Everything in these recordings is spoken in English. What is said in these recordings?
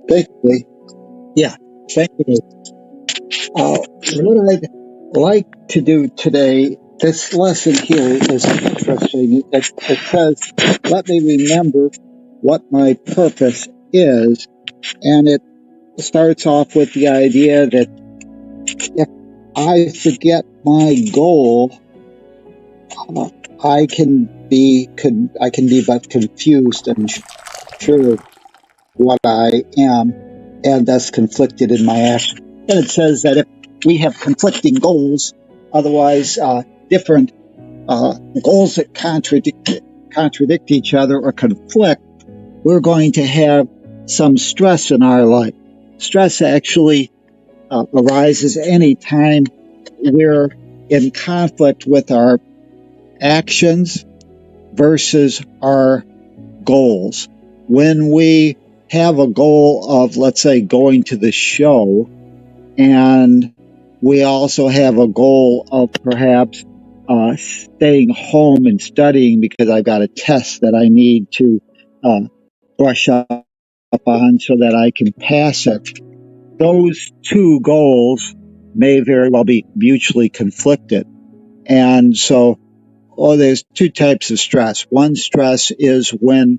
Basically, yeah. Basically, what I'd like to do today, this lesson here is interesting. It says, let me remember what my purpose is. And it starts off with the idea that if I forget my goal, uh, I can be but confused and sure what I am, and thus conflicted in my action. And it says that if we have conflicting goals, otherwise different goals that contradict each other or conflict, we're going to have some stress in our life. Stress actually arises anytime we're in conflict with our actions versus our goals. When we have a goal of, let's say, going to the show, and we also have a goal of perhaps staying home and studying because I've got a test that I need to uh, brush up on so that I can pass it. Those two goals may very well be mutually conflicted. And so, there's two types of stress. One stress is when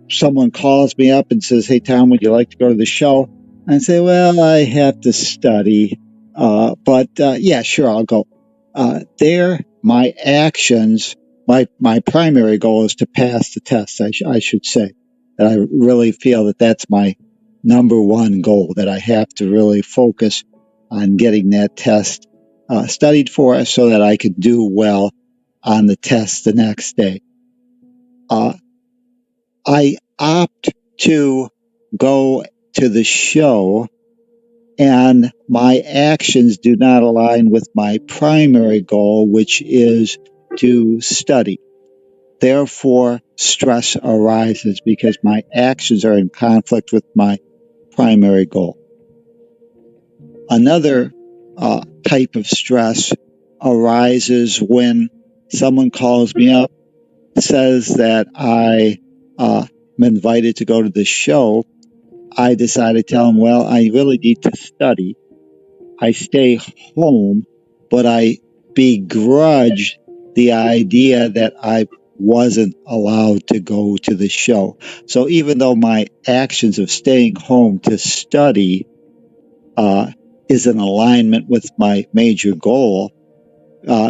someone calls me up and says, "Hey, Tom, would you like to go to the show?" And I say, "Well, I have to study, but yeah, sure, I'll go." There, my actions, my primary goal is to pass the test. I should say that I really feel that that's my number one goal. That I have to really focus on getting that test studied for, so that I could do well on the test the next day. I opt to go to the show, and my actions do not align with my primary goal, which is to study. Therefore, stress arises because my actions are in conflict with my primary goal. Another type of stress arises when someone calls me up, says that I am invited to go to the show. I decided to tell them, well, I really need to study. I stay home, but I begrudge the idea that I wasn't allowed to go to the show. So even though my actions of staying home to study is in alignment with my major goal,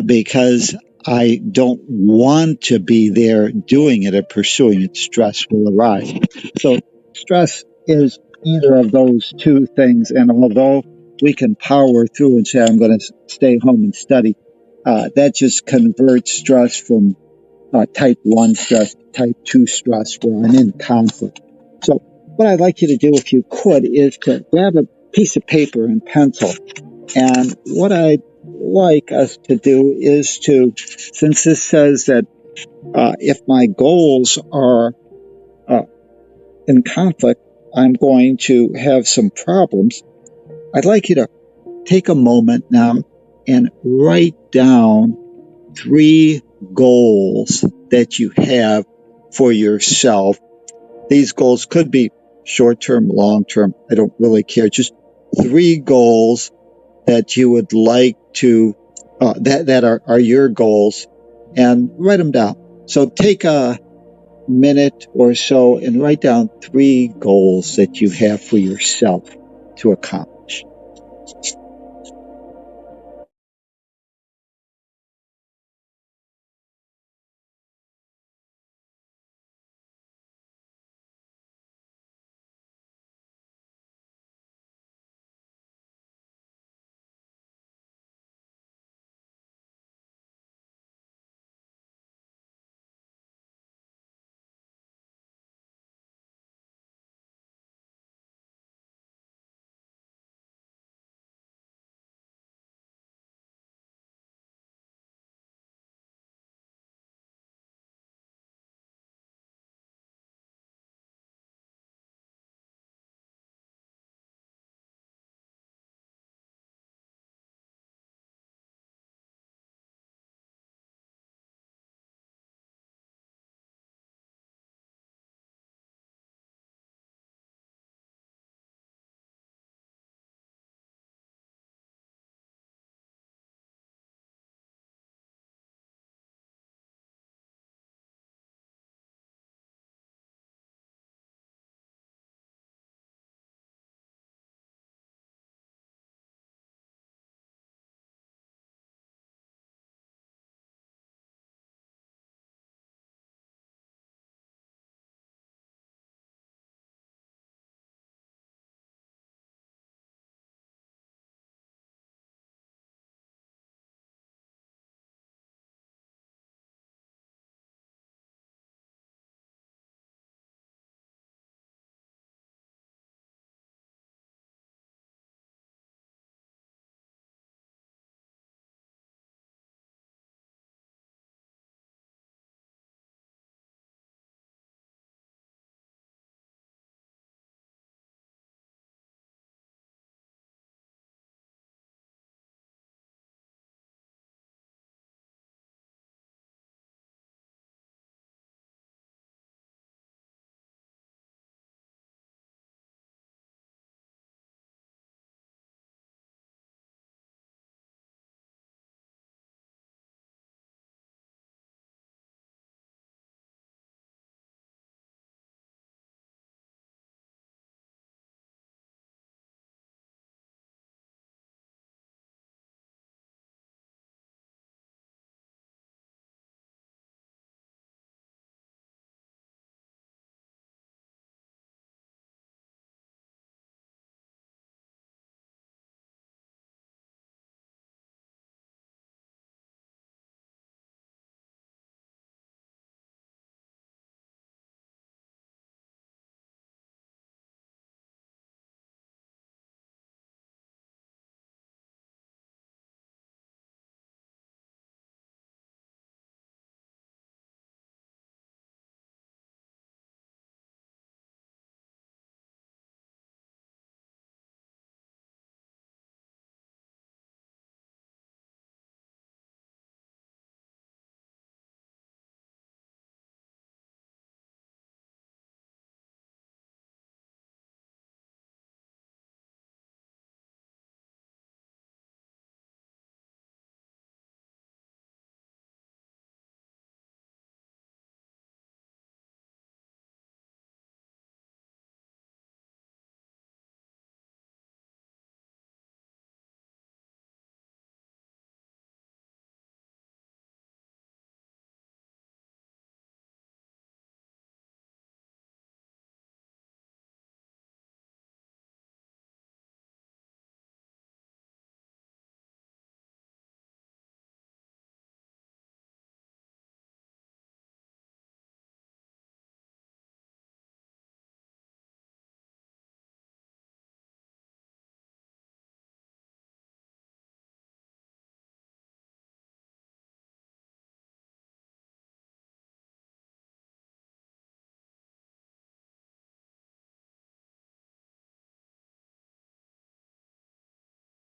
because I don't want to be there doing it or pursuing it, stress will arise. So stress is either of those two things. And although we can power through and say, I'm going to stay home and study, that just converts stress from type 1 stress to type 2 stress, where I'm in conflict. So what I'd like you to do, if you could, is to grab a piece of paper and pencil. And what I'd like us to do is to, since this says that if my goals are in conflict, I'm going to have some problems. I'd like you to take a moment now and write down 3 goals that you have for yourself. These goals could be short-term, long-term. I don't really care. Just 3 goals that you would like to, that are your goals, and write them down. So take a minute or so and write down 3 goals that you have for yourself to accomplish.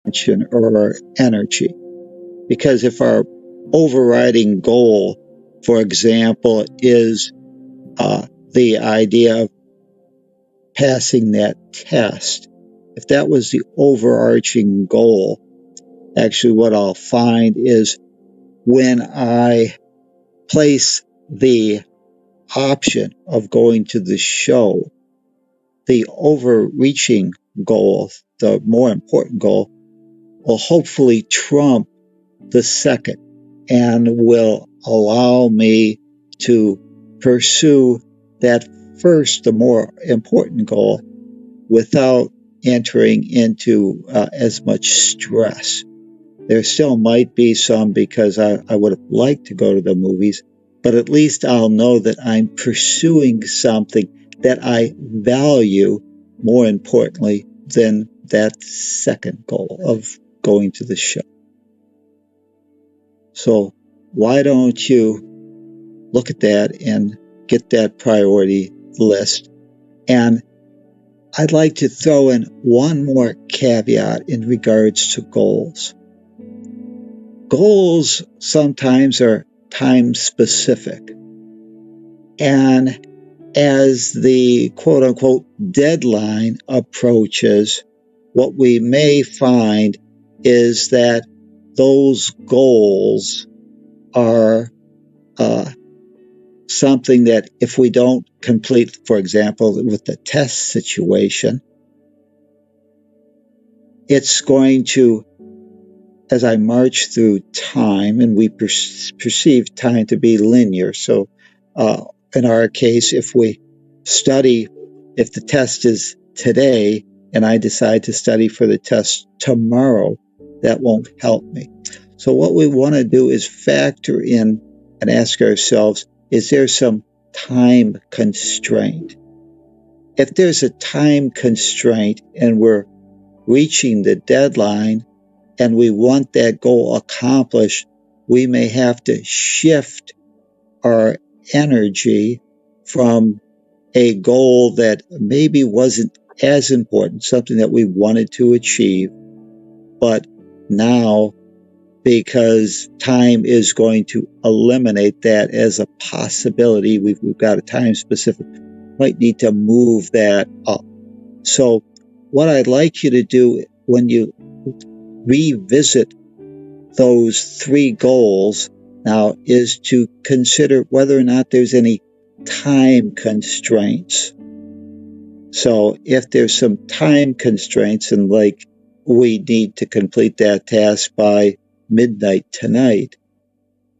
attention or our energy. Because if our overriding goal, for example, is the idea of passing that test, if that was the overarching goal, actually what I'll find is when I place the option of going to the show, the overreaching goal, the more important goal, will hopefully trump the second and will allow me to pursue that first, the more important goal, without entering into as much stress. There still might be some because I would have liked to go to the movies, but at least I'll know that I'm pursuing something that I value more importantly than that second goal of going to the show. So why don't you look at that and get that priority list? And I'd like to throw in one more caveat in regards to goals. Goals sometimes are time specific. And as the quote unquote deadline approaches, what we may find is that those goals are something that if we don't complete, for example, with the test situation, it's going to, as I march through time, and we perceive time to be linear. So in our case, if we study, if the test is today and I decide to study for the test tomorrow, that won't help me. So what we want to do is factor in and ask ourselves, is there some time constraint? If there's a time constraint and we're reaching the deadline and we want that goal accomplished, we may have to shift our energy from a goal that maybe wasn't as important, something that we wanted to achieve, but now, because time is going to eliminate that as a possibility, we've got a time specific, might need to move that up. So what I'd like you to do when you revisit those three goals now is to consider whether or not there's any time constraints. So if there's some time constraints, and like we need to complete that task by midnight tonight,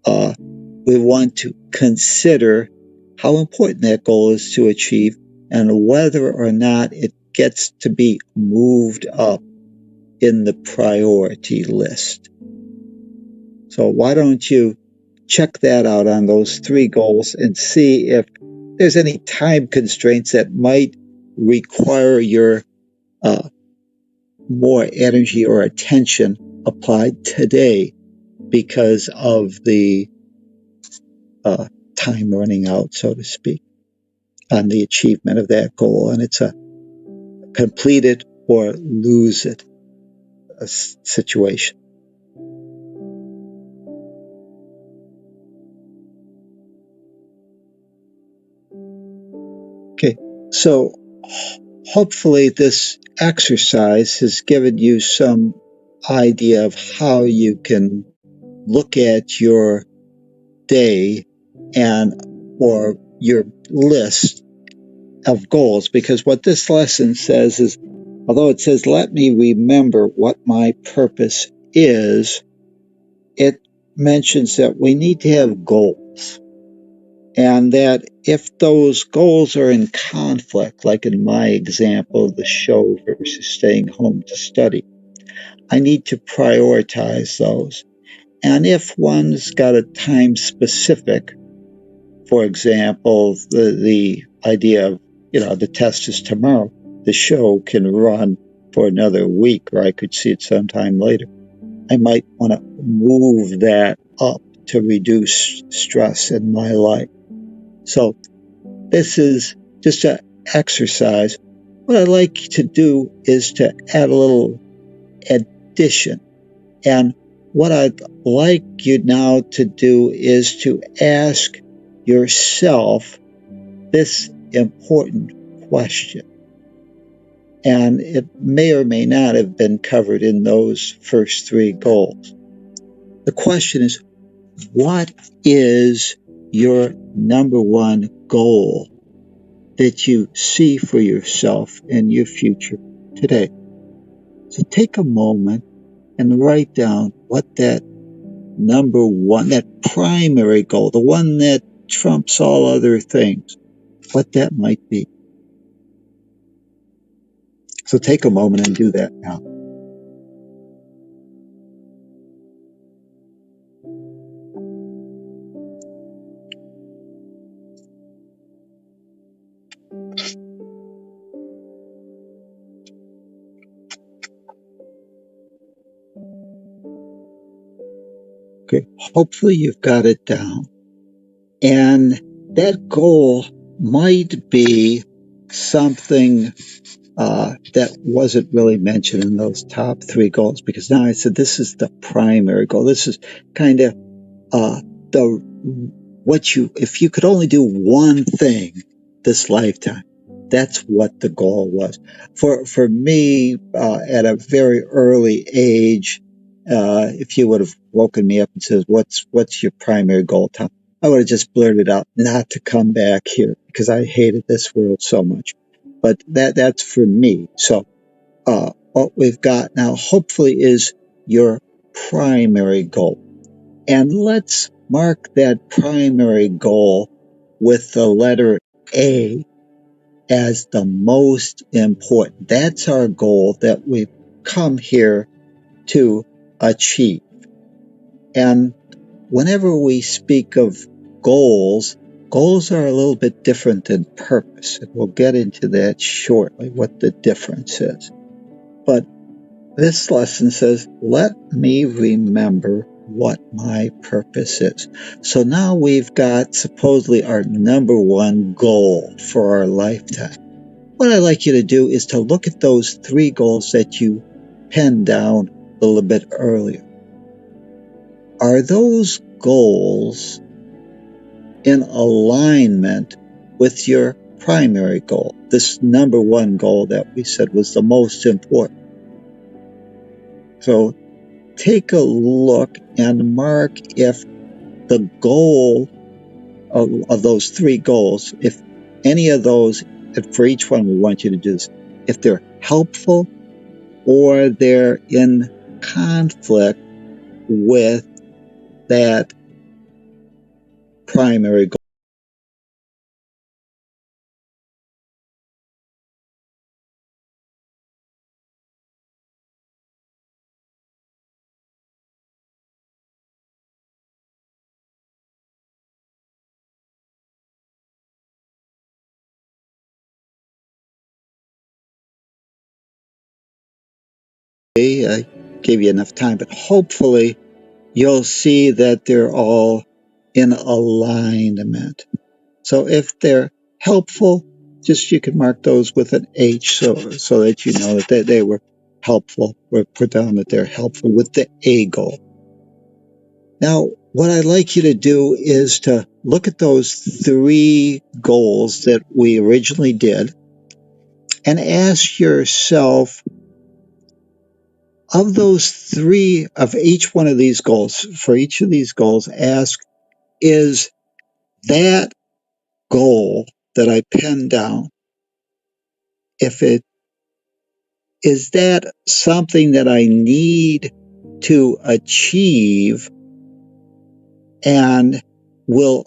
we want to consider how important that goal is to achieve and whether or not it gets to be moved up in the priority list. So why don't you check that out on those three goals and see if there's any time constraints that might require your more energy or attention applied today because of the time running out, so to speak, on the achievement of that goal. And it's a complete it or lose it situation. Okay, so hopefully this exercise has given you some idea of how you can look at your day and or your list of goals, because what this lesson says is, although it says let me remember what my purpose is, it mentions that we need to have goals, and that if those goals are in conflict, like in my example, the show versus staying home to study, I need to prioritize those. And if one's got a time specific, for example, the idea of, the test is tomorrow, the show can run for another week, or I could see it sometime later. I might want to move that up to reduce stress in my life. So this is just an exercise. What I'd like to do is to add a little condition. And what I'd like you now to do is to ask yourself this important question. And it may or may not have been covered in those first three goals. The question is, what is your number one goal that you see for yourself in your future today? So take a moment and write down what that number one, that primary goal, the one that trumps all other things, what that might be. So take a moment and do that now. Okay, hopefully you've got it down. And that goal might be something that wasn't really mentioned in those top three goals, because now I said this is the primary goal. This is kind of if you could only do one thing this lifetime, that's what the goal was. For me, at a very early age, if you would have woken me up and said, "What's your primary goal, Tom?" I would have just blurted out, "Not to come back here," because I hated this world so much. But that's for me. So what we've got now, hopefully, is your primary goal. And let's mark that primary goal with the letter A as the most important. That's our goal that we've come here to achieve. And whenever we speak of goals, goals are a little bit different than purpose. And we'll get into that shortly, what the difference is. But this lesson says, let me remember what my purpose is. So now we've got supposedly our number one goal for our lifetime. What I'd like you to do is to look at those three goals that you penned down a little bit earlier. Are those goals in alignment with your primary goal? This number one goal that we said was the most important. So take a look and mark if the goal of those three goals, if any of those, and for each one we want you to do this, if they're helpful or they're in conflict with that primary goal. I gave you enough time, but hopefully you'll see that they're all in alignment. So if they're helpful, just you can mark those with an H so that you know that they were helpful, or put down that they're helpful with the A goal. Now, what I'd like you to do is to look at those three goals that we originally did and ask yourself, of those three, of each one of these goals, for each of these goals, ask, is that goal that I penned down, is that something that I need to achieve and will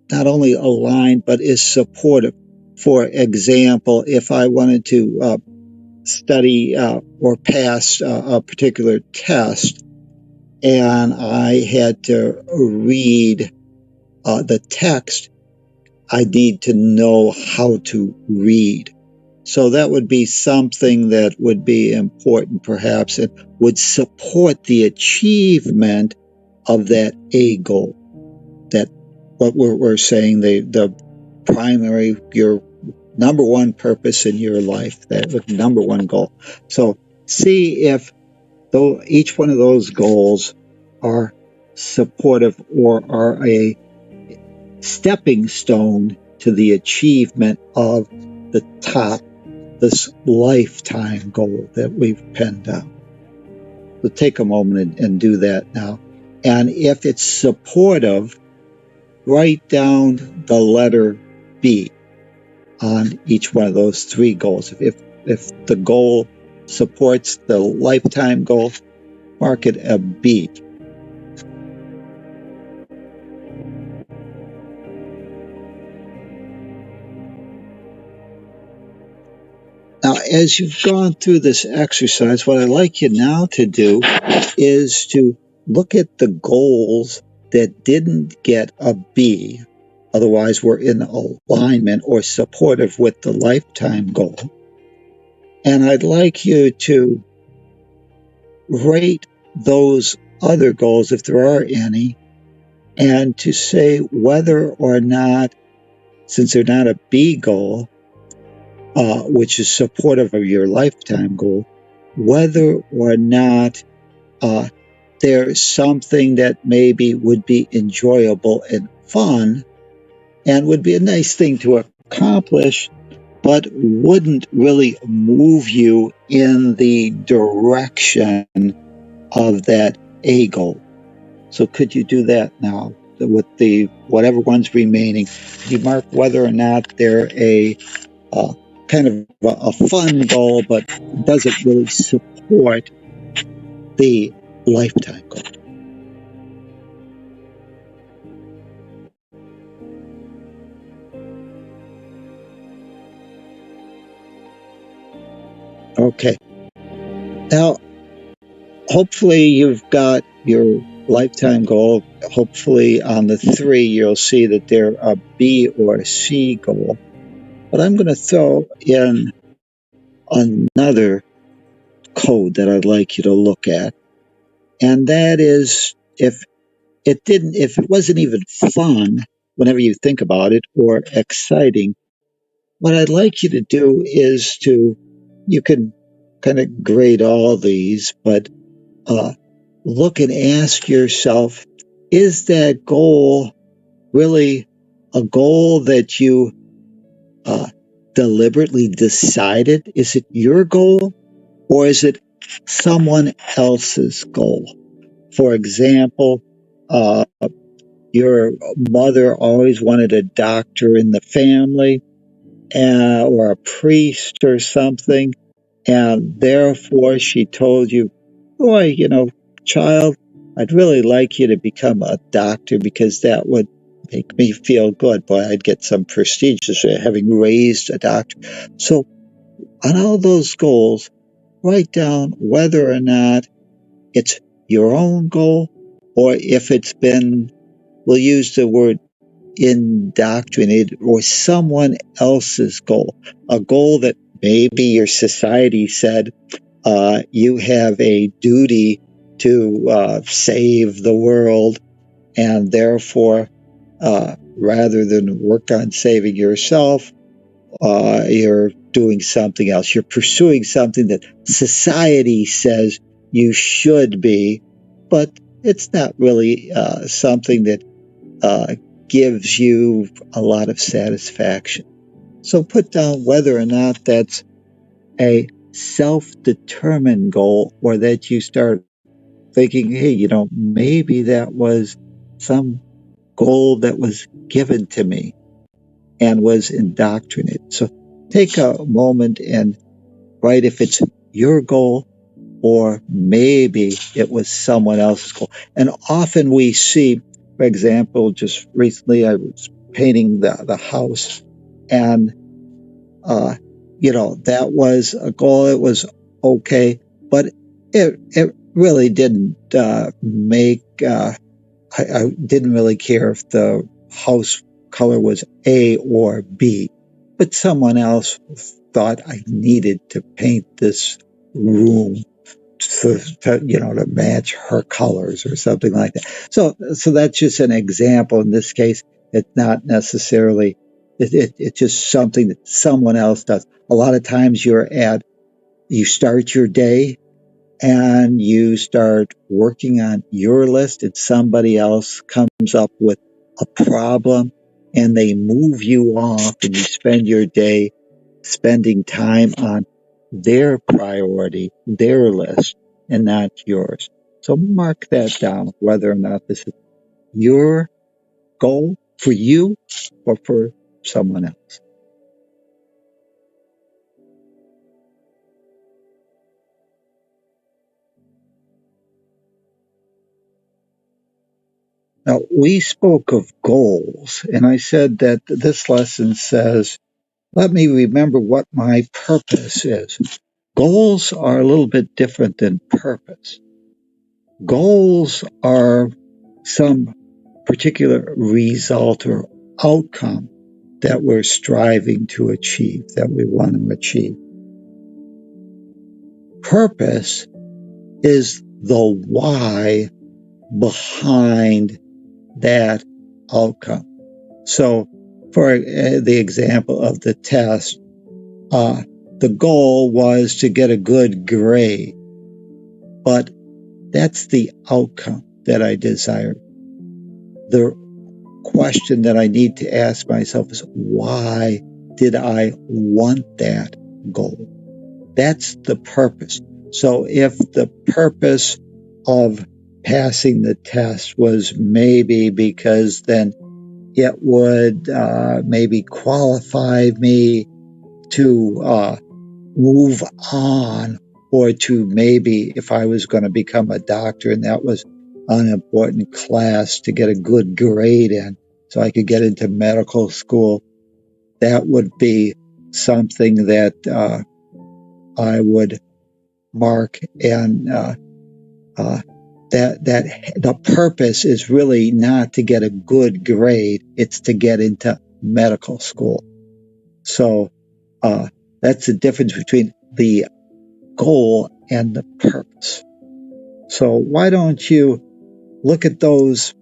not only align but is supportive? For example, if I wanted to study or pass a particular test and I had to read the text, I need to know how to read. So that would be something that would be important, perhaps, and would support the achievement of that A goal. That what we're saying, the primary, your number one purpose in your life, that number one goal. So see if though each one of those goals are supportive or are a stepping stone to the achievement of the top, this lifetime goal that we've penned down. So take a moment and do that now. And if it's supportive, write down the letter B on each one of those three goals. If the goal supports the lifetime goal, mark it a B. Now, as you've gone through this exercise, what I'd like you now to do is to look at the goals that didn't get a B, otherwise were in alignment or supportive with the lifetime goal. And I'd like you to rate those other goals, if there are any, and to say whether or not, since they're not a B goal, which is supportive of your lifetime goal, whether or not there's something that maybe would be enjoyable and fun and would be a nice thing to accomplish, but wouldn't really move you in the direction of that A goal. So could you do that now with the whatever one's remaining? You mark whether or not they're a kind of a fun goal, but doesn't really support the lifetime goal. Okay. Now, hopefully you've got your lifetime goal. Hopefully on the three, you'll see that they're a B or a C goal. But I'm going to throw in another code that I'd like you to look at. And that is if it wasn't even fun whenever you think about it or exciting, what I'd like you to do is you can kind of grade all these, but look and ask yourself, is that goal really a goal that you deliberately decided? Is it your goal or is it someone else's goal? For example, your mother always wanted a doctor in the family or a priest or something, and therefore she told you, boy, child, I'd really like you to become a doctor because that would make me feel good. Boy, I'd get some prestige having raised a doctor. So on all those goals, write down whether or not it's your own goal or if it's been, we'll use the word indoctrinated, or someone else's goal, a goal that maybe your society said you have a duty to save the world, and therefore, rather than work on saving yourself, you're doing something else. You're pursuing something that society says you should be, but it's not really something that gives you a lot of satisfaction. So put down whether or not that's a self-determined goal, or that you start thinking, hey, maybe that was some goal that was given to me and was indoctrinated. So take a moment and write if it's your goal or maybe it was someone else's goal. And often we see, for example, just recently I was painting the house, and that was a goal. It was okay, but it really didn't make. I didn't really care if the house color was A or B, but someone else thought I needed to paint this room to match her colors or something like that. So that's just an example. In this case, it's not necessarily. It's just something that someone else does. A lot of times you start your day and you start working on your list and somebody else comes up with a problem and they move you off and you spend your day spending time on their priority, their list, and not yours. So mark that down, whether or not this is your goal for you or for someone else. Now, we spoke of goals, and I said that this lesson says, let me remember what my purpose is. Goals are a little bit different than purpose. Goals are some particular result or outcome that we're striving to achieve, that we want to achieve. Purpose is the why behind that outcome. So, for the example of the test, the goal was to get a good grade, but that's the outcome that I desired. The question that I need to ask myself is, why did I want that goal? That's the purpose. So if the purpose of passing the test was maybe because then it would maybe qualify me to move on, or to maybe if I was going to become a doctor and that was an important class to get a good grade in so I could get into medical school, that would be something that I would mark, and that the purpose is really not to get a good grade, it's to get into medical school. So that's the difference between the goal and the purpose. So why don't you look at those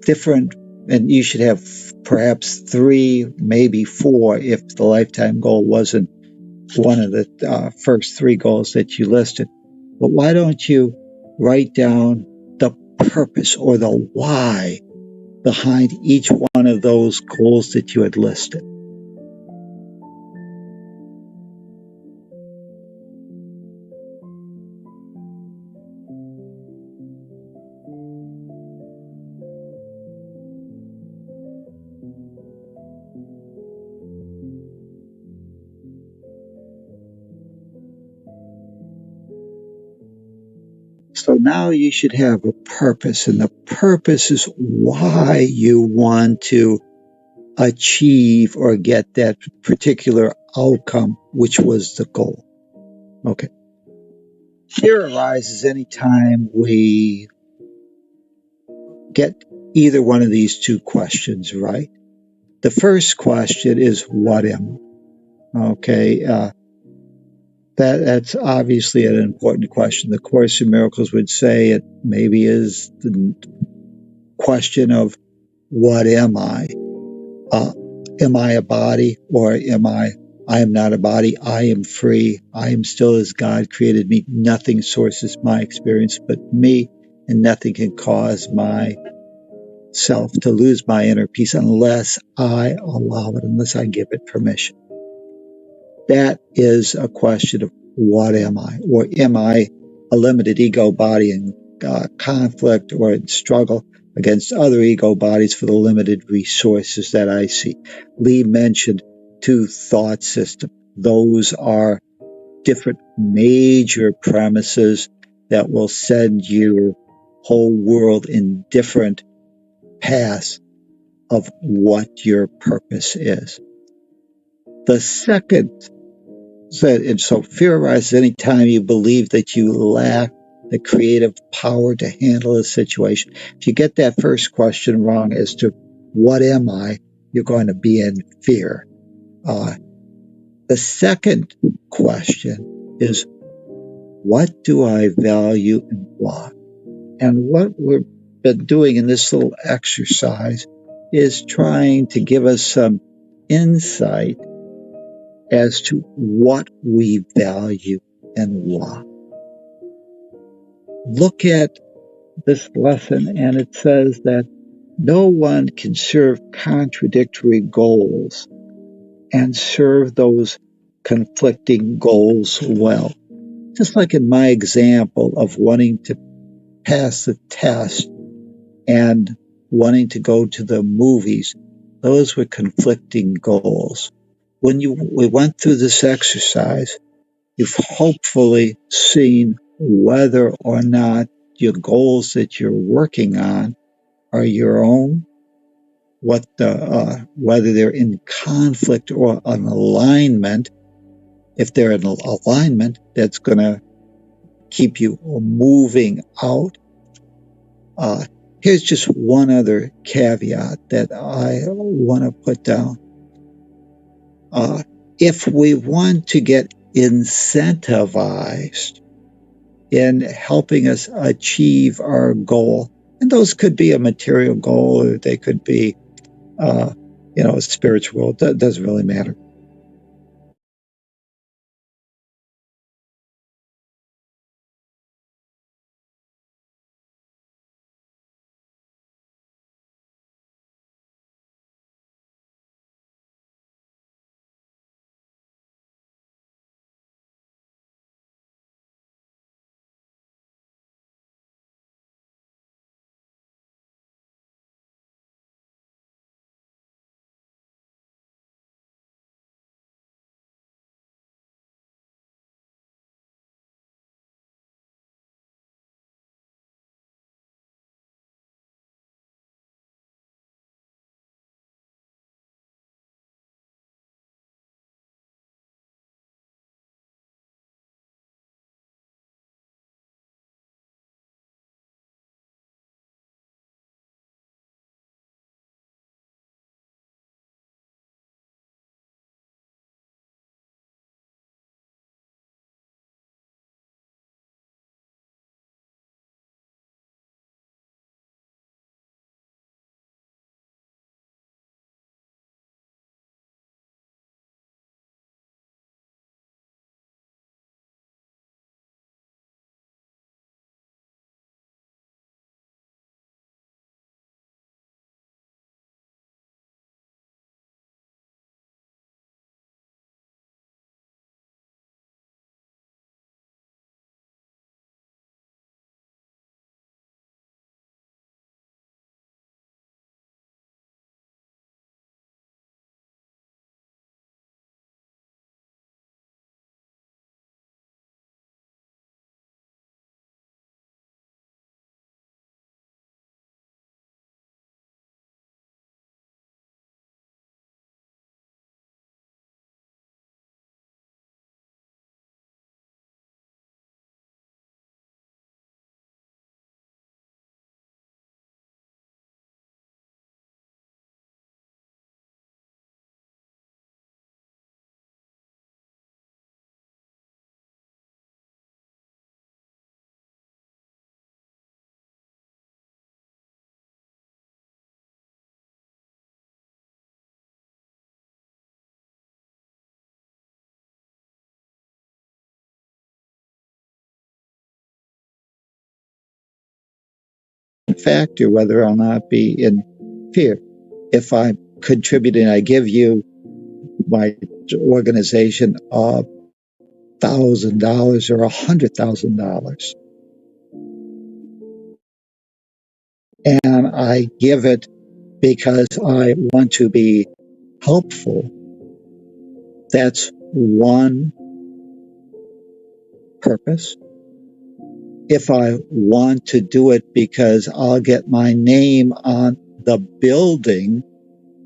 different, and you should have perhaps 3, maybe 4 if the lifetime goal wasn't one of the first 3 goals that you listed. But why don't you write down the purpose or the why behind each one of those goals that you had listed? So now you should have a purpose, and the purpose is why you want to achieve or get that particular outcome, which was the goal. Okay. Fear arises anytime we get either one of these 2 questions right. The first question is, what am I? Okay. That's obviously an important question. The Course in Miracles would say it maybe is the question of, what am I? Am I a body, or I am not a body, I am free, I am still as God created me, nothing sources my experience but me, and nothing can cause myself to lose my inner peace unless I allow it, unless I give it permission. That is a question of, what am I? Or am I a limited ego body in conflict or in struggle against other ego bodies for the limited resources that I see? Lee mentioned 2 thought systems. Those are different major premises that will send your whole world in different paths of what your purpose is. The second, and so fear arises anytime you believe that you lack the creative power to handle a situation. If you get that first question wrong as to what am I, you're going to be in fear. The second question is, what do I value and why? And what we've been doing in this little exercise is trying to give us some insight as to what we value and why. look at this lesson, and it says that no one can serve contradictory goals and serve those conflicting goals well. Just like in my example of wanting to pass the test and wanting to go to the movies, those were conflicting goals. When we went through this exercise, you've hopefully seen whether or not your goals that you're working on are your own, whether they're in conflict or an alignment. If they're in alignment, that's going to keep you moving out. Here's just one other caveat that I want to put down. If we want to get incentivized in helping us achieve our goal, and those could be a material goal, or they could be, a spiritual. That doesn't really matter. Factor whether or not be in fear. If I'm contributing, I give you my organization $1,000 or $100,000, and I give it because I want to be helpful. That's one purpose. If I want to do it because I'll get my name on the building,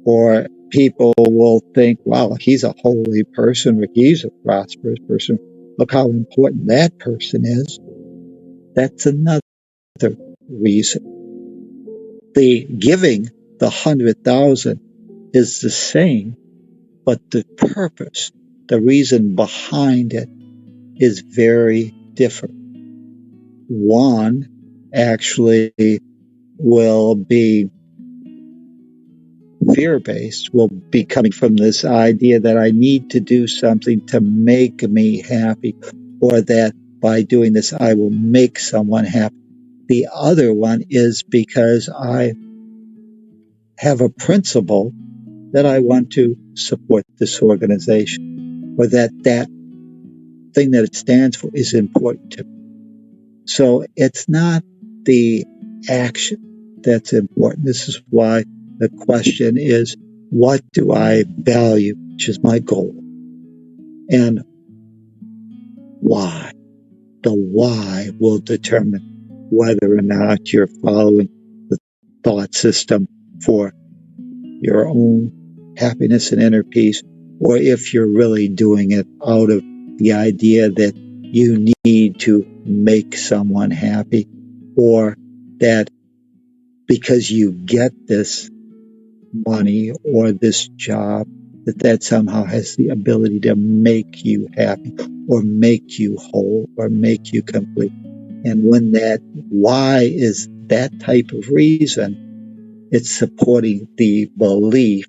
or people will think, wow, he's a holy person, or he's a prosperous person, look how important that person is, that's another reason. The giving the 100,000 is the same, but the purpose, the reason behind it, is very different. One actually will be fear-based, will be coming from this idea that I need to do something to make me happy, or that by doing this, I will make someone happy. The other one is because I have a principle that I want to support this organization, or that thing that it stands for is important to me. So it's not the action that's important. This is why the question is, what do I value, which is my goal, and why? The why will determine whether or not you're following the thought system for your own happiness and inner peace, or if you're really doing it out of the idea that you need to make someone happy, or that because you get this money or this job, that somehow has the ability to make you happy or make you whole or make you complete. And when that why is that type of reason, it's supporting the belief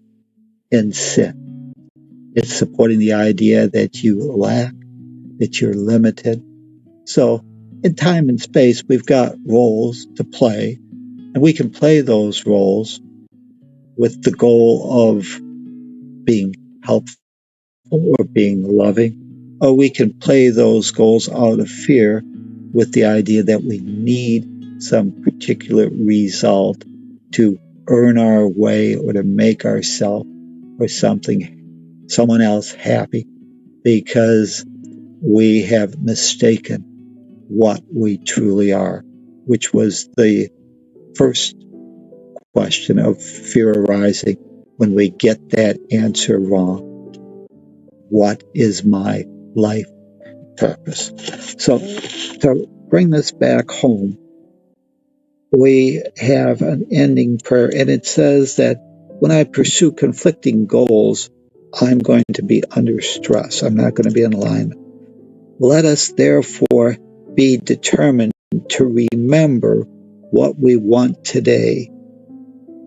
in sin. It's supporting the idea that you lack, that you're limited. So in time and space, we've got roles to play, and we can play those roles with the goal of being helpful or being loving, or we can play those goals out of fear with the idea that we need some particular result to earn our way or to make ourselves or someone else happy, because we have mistaken what we truly are, which was the first question of fear arising when we get that answer wrong. What is my life purpose? So to bring this back home, we have an ending prayer, and it says that when I pursue conflicting goals, I'm going to be under stress. I'm not going to be in alignment. Let us therefore be determined to remember what we want today,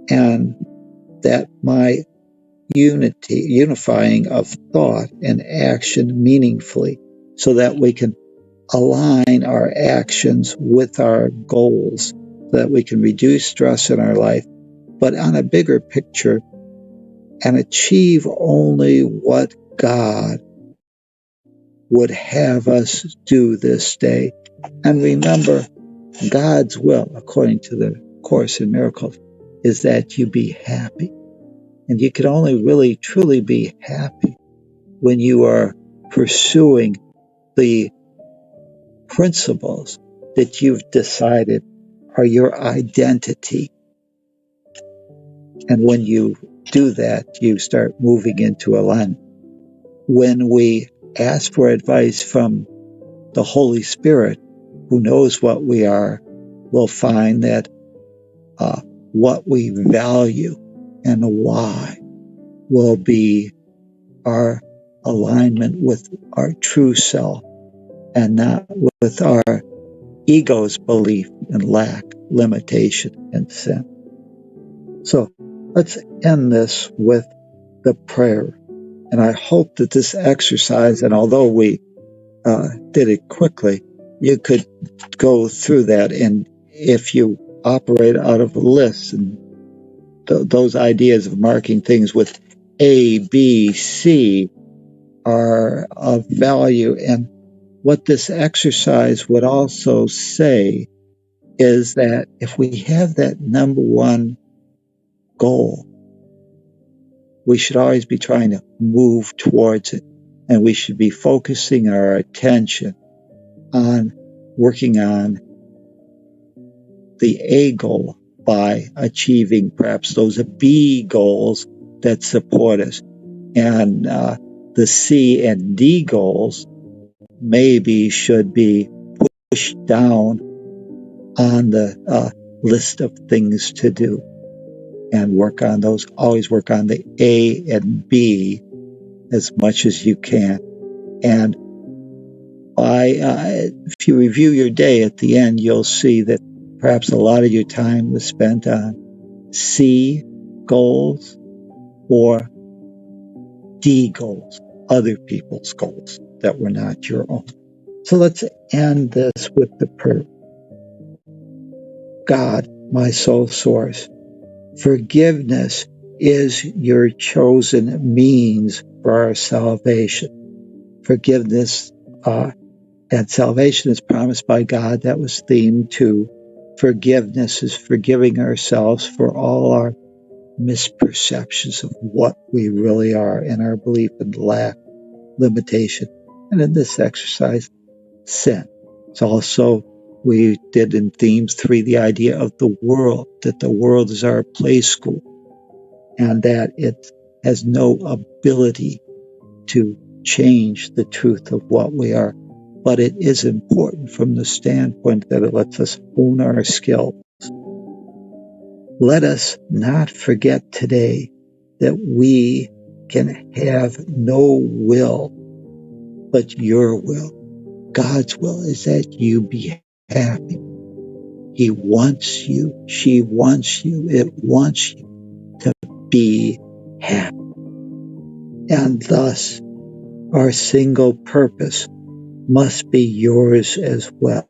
and that my unifying of thought and action meaningfully, so that we can align our actions with our goals, so that we can reduce stress in our life, but on a bigger picture, and achieve only what God would have us do this day. And remember, God's will, according to the Course in Miracles, is that you be happy. And you can only really truly be happy when you are pursuing the principles that you've decided are your identity. And when you do that, you start moving into alignment. When we ask for advice from the Holy Spirit, who knows what we are, we'll find that what we value and why will be our alignment with our true self, and not with our ego's belief in lack, limitation, and sin. So let's end this with the prayer. And I hope that this exercise, and although we did it quickly, you could go through that. And if you operate out of lists and those ideas of marking things with A, B, C are of value. And what this exercise would also say is that if we have that number one goal, we should always be trying to move towards it. And we should be focusing our attention on working on the A goal by achieving perhaps those B goals that support us. And the C and D goals maybe should be pushed down on the list of things to do, and work on those. Always work on the A and B as much as you can. And if you review your day at the end, you'll see that perhaps a lot of your time was spent on C goals or D goals, other people's goals that were not your own. So let's end this with the prayer. God, my sole source, forgiveness is your chosen means for our salvation. Forgiveness and salvation is promised by God. That was themed to forgiveness is forgiving ourselves for all our misperceptions of what we really are and our belief in lack, limitation. And in this exercise, sin. It's also, we did in themes 3, the idea of the world, that the world is our play school and that it has no ability to change the truth of what we are. But it is important from the standpoint that it lets us hone our skill. Let us not forget today that we can have no will but your will. God's will is that you be happy. He wants you, she wants you, it wants you to be happy. And thus, our single purpose must be yours as well.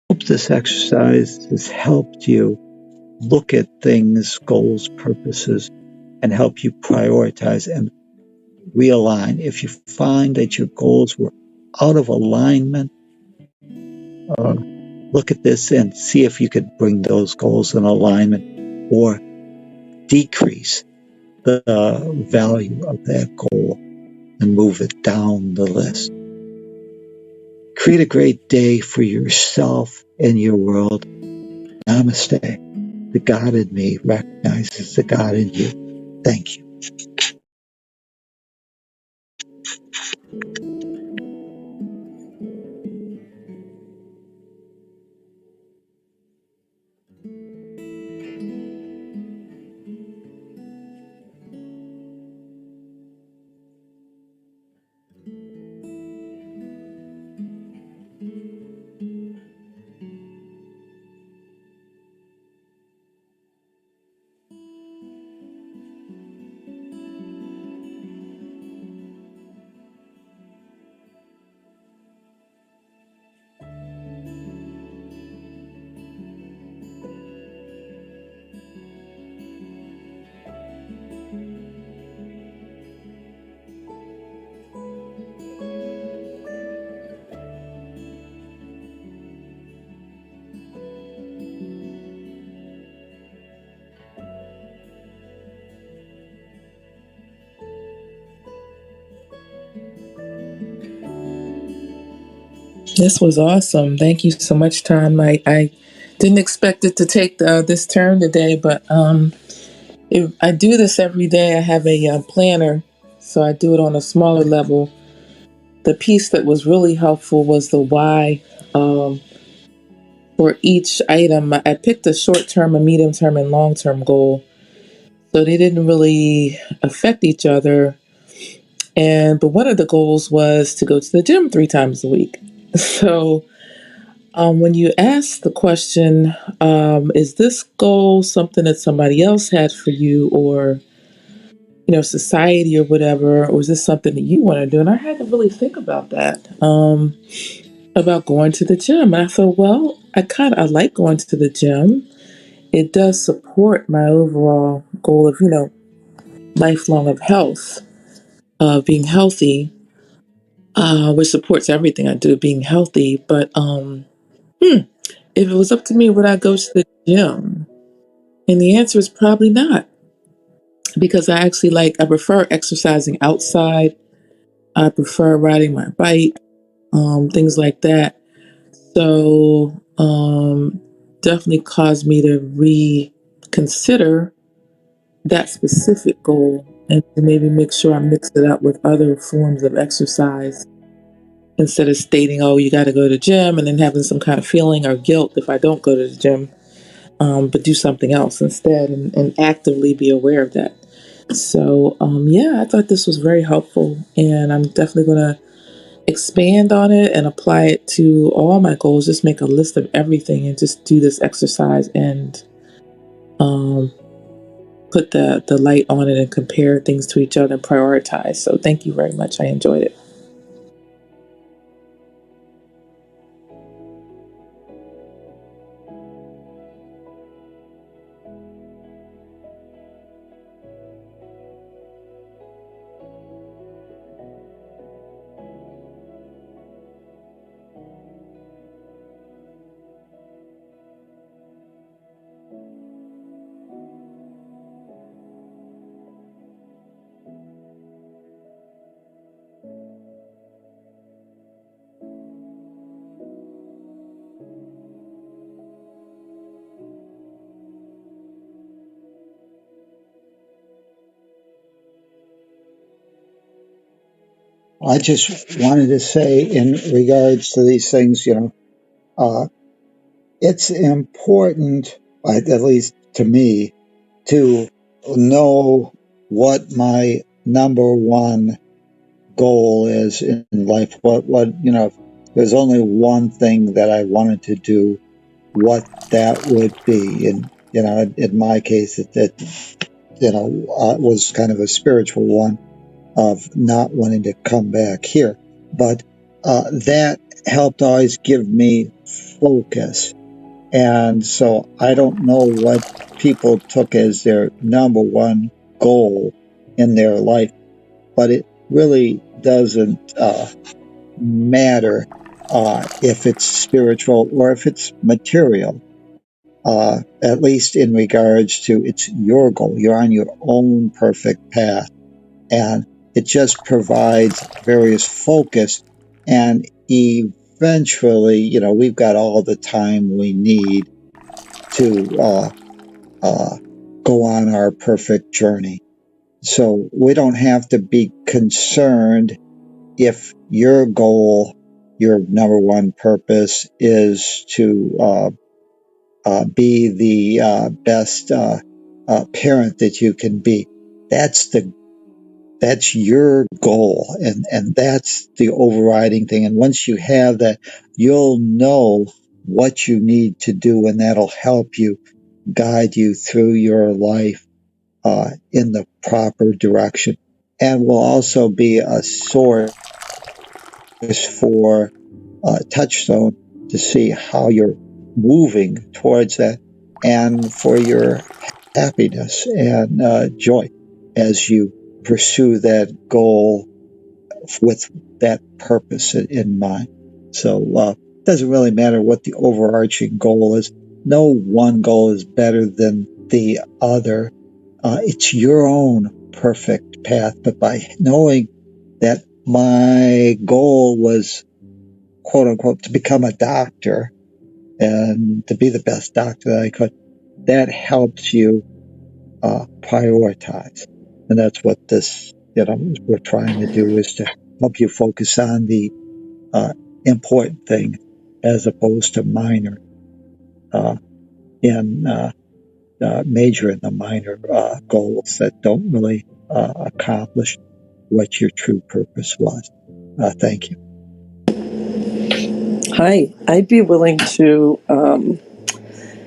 I hope this exercise has helped you look at things, goals, purposes, and help you prioritize and realign. If you find that your goals were out of alignment, look at this and see if you could bring those goals in alignment or decrease the value of that goal and move it down the list. Create a great day for yourself and your world. Namaste. The God in me recognizes the God in you. Thank you. This was awesome. Thank you so much, Tom. I didn't expect it to take this turn today, but I do this every day. I have a planner, so I do it on a smaller level. The piece that was really helpful was the why for each item. I picked a short term, a medium term, and long term goal. So they didn't really affect each other. But one of the goals was to go to the gym 3 times a week. So when you ask the question, is this goal something that somebody else had for you, or society or whatever, or is this something that you want to do? And I had to really think about that, about going to the gym. And I thought, well, I like going to the gym. It does support my overall goal of lifelong of health, being healthy, which supports everything I do, being healthy. But if it was up to me, would I go to the gym? And the answer is probably not, because I prefer exercising outside. I prefer riding my bike, things like that. So, definitely caused me to reconsider that specific goal and to maybe make sure I mix it up with other forms of exercise instead of stating, oh, you got to go to the gym and then having some kind of feeling or guilt if I don't go to the gym. but do something else instead, and actively be aware of that. So, yeah, I thought this was very helpful, and I'm definitely going to expand on it and apply it to all my goals. Just make a list of everything and just do this exercise and um, put the light on it and compare things to each other and prioritize. So, thank you very much. I enjoyed it. I just wanted to say, in regards to these things, it's important, at least to me, to know what my number one goal is in life. If there's only one thing that I wanted to do, what that would be. And, in my case, it was kind of a spiritual one of not wanting to come back here. But that helped always give me focus. And so I don't know what people took as their number one goal in their life, but it really doesn't matter if it's spiritual or if it's material. At least in regards to it's your goal. You're on your own perfect path, and it just provides various focus. And eventually, we've got all the time we need to go on our perfect journey. So we don't have to be concerned if your goal, your number one purpose, is to be the best parent that you can be. That's your goal, and that's the overriding thing. And once you have that, you'll know what you need to do, and that'll help you guide you through your life in the proper direction, and will also be a source for touchstone to see how you're moving towards that, and for your happiness and joy as you pursue that goal with that purpose in mind. So it doesn't really matter what the overarching goal is. No one goal is better than the other. It's your own perfect path. But by knowing that my goal was, quote unquote, to become a doctor and to be the best doctor that I could, that helps you prioritize. And that's what this, we're trying to do, is to help you focus on the important thing as opposed to minor, and major in the minor goals that don't really accomplish what your true purpose was. Thank you. Hi, I'd be willing to